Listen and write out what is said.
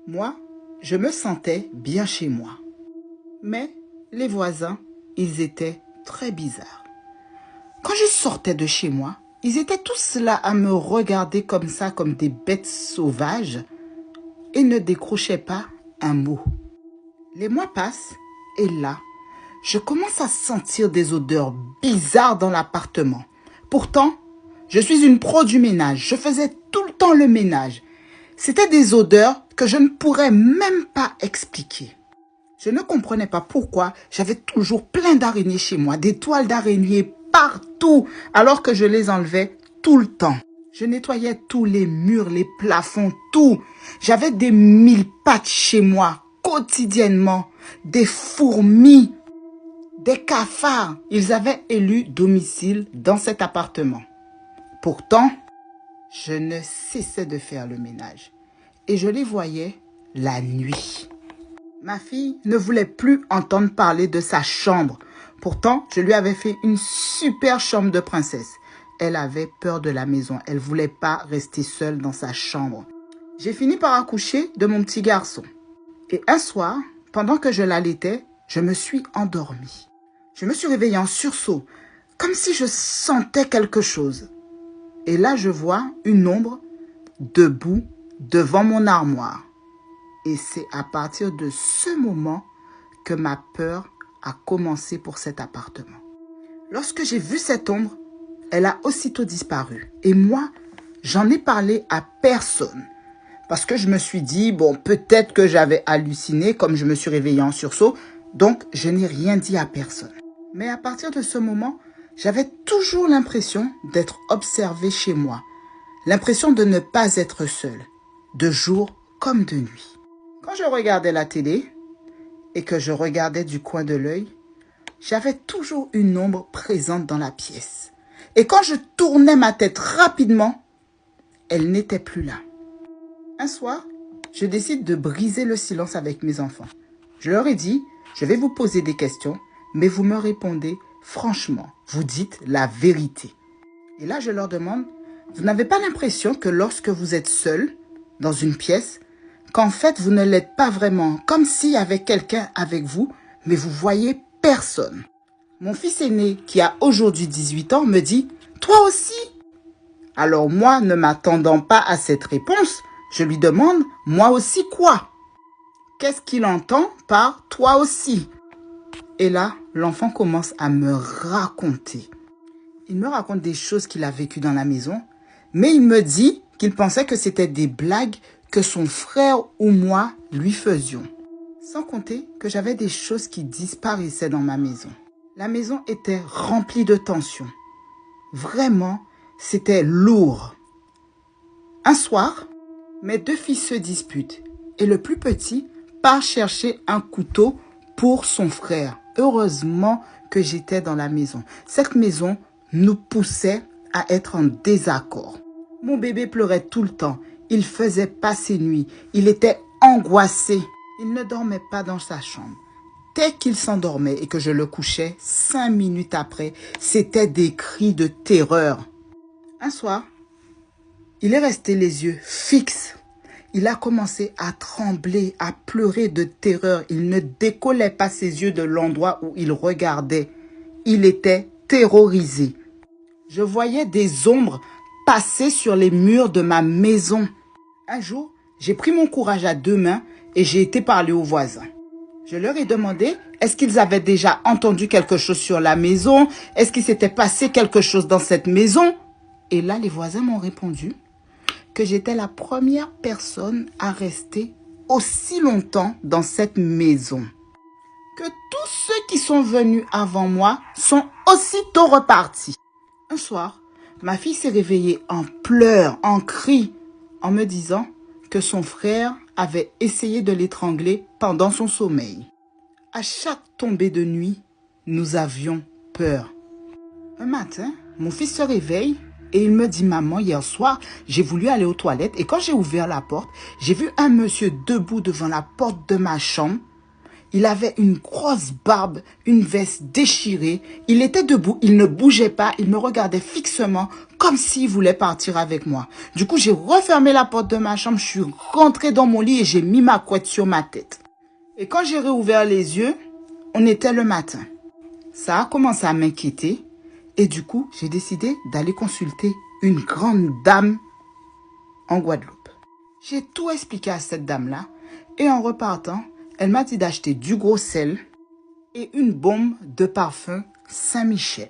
Moi, je me sentais bien chez moi. Mais les voisins, ils étaient très bizarres. Quand je sortais de chez moi, ils étaient tous là à me regarder comme ça, comme des bêtes sauvages, et ne décrochaient pas un mot. Les mois passent, et là, je commence à sentir des odeurs bizarres dans l'appartement. Pourtant, je suis une pro du ménage. Je faisais tout le temps le ménage. C'était des odeurs que je ne pourrais même pas expliquer. Je ne comprenais pas pourquoi j'avais toujours plein d'araignées chez moi, des toiles d'araignées partout, alors que je les enlevais tout le temps. Je nettoyais tous les murs, les plafonds, tout. J'avais des mille-pattes chez moi, quotidiennement, des fourmis, des cafards. Ils avaient élu domicile dans cet appartement. Pourtant, je ne cessais de faire le ménage et je les voyais la nuit. Ma fille ne voulait plus entendre parler de sa chambre. Pourtant, je lui avais fait une super chambre de princesse. Elle avait peur de la maison. Elle ne voulait pas rester seule dans sa chambre. J'ai fini par accoucher de mon petit garçon. Et un soir, pendant que je l'allaitais, je me suis endormie. Je me suis réveillée en sursaut, comme si je sentais quelque chose. Et là, je vois une ombre debout devant mon armoire. Et c'est à partir de ce moment que ma peur a commencé pour cet appartement. Lorsque j'ai vu cette ombre, elle a aussitôt disparu. Et moi, j'en ai parlé à personne. Parce que je me suis dit, bon, peut-être que j'avais halluciné comme je me suis réveillée en sursaut. Donc, je n'ai rien dit à personne. Mais à partir de ce moment, j'avais toujours l'impression d'être observée chez moi. L'impression de ne pas être seule, de jour comme de nuit. Quand je regardais la télé et que je regardais du coin de l'œil, j'avais toujours une ombre présente dans la pièce. Et quand je tournais ma tête rapidement, elle n'était plus là. Un soir, je décide de briser le silence avec mes enfants. Je leur ai dit, je vais vous poser des questions, mais vous me répondez franchement, vous dites la vérité. Et là, je leur demande, vous n'avez pas l'impression que lorsque vous êtes seul dans une pièce, qu'en fait, vous ne l'êtes pas vraiment, comme s'il y avait quelqu'un avec vous, mais vous voyez personne. Mon fils aîné, qui a aujourd'hui 18 ans, me dit « Toi aussi ?» Alors moi, ne m'attendant pas à cette réponse, je lui demande « Moi aussi quoi ?» Qu'est-ce qu'il entend par « Toi aussi ?» Et là, l'enfant commence à me raconter. Il me raconte des choses qu'il a vécues dans la maison, mais il me dit qu'il pensait que c'était des blagues que son frère ou moi lui faisions. Sans compter que j'avais des choses qui disparaissaient dans ma maison. La maison était remplie de tension. Vraiment, c'était lourd. Un soir, mes deux fils se disputent et le plus petit part chercher un couteau pour son frère. Heureusement que j'étais dans la maison. Cette maison nous poussait à être en désaccord. Mon bébé pleurait tout le temps. Il faisait pas ses nuits. Il était angoissé. Il ne dormait pas dans sa chambre. Dès qu'il s'endormait et que je le couchais, 5 minutes après, c'était des cris de terreur. Un soir, il est resté les yeux fixes. Il a commencé à trembler, à pleurer de terreur. Il ne décollait pas ses yeux de l'endroit où il regardait. Il était terrorisé. Je voyais des ombres passer sur les murs de ma maison. Un jour, j'ai pris mon courage à deux mains et j'ai été parler aux voisins. Je leur ai demandé, est-ce qu'ils avaient déjà entendu quelque chose sur la maison? Est-ce qu'il s'était passé quelque chose dans cette maison? Et là, les voisins m'ont répondu que j'étais la première personne à rester aussi longtemps dans cette maison. Que tous ceux qui sont venus avant moi sont aussitôt repartis. Un soir, ma fille s'est réveillée en pleurs, en cris, en me disant que son frère avait essayé de l'étrangler pendant son sommeil. À chaque tombée de nuit, nous avions peur. Un matin, mon fils se réveille et il me dit « Maman, hier soir, j'ai voulu aller aux toilettes et quand j'ai ouvert la porte, j'ai vu un monsieur debout devant la porte de ma chambre Il avait une grosse barbe, une veste déchirée. Il était debout, il ne bougeait pas, il me regardait fixement comme s'il voulait partir avec moi. Du coup, j'ai refermé la porte de ma chambre, je suis rentrée dans mon lit et j'ai mis ma couette sur ma tête. Et quand j'ai réouvert les yeux, on était le matin. Ça a commencé à m'inquiéter et du coup, j'ai décidé d'aller consulter une grande dame en Guadeloupe. J'ai tout expliqué à cette dame-là et en repartant, elle m'a dit d'acheter du gros sel et une bombe de parfum Saint-Michel.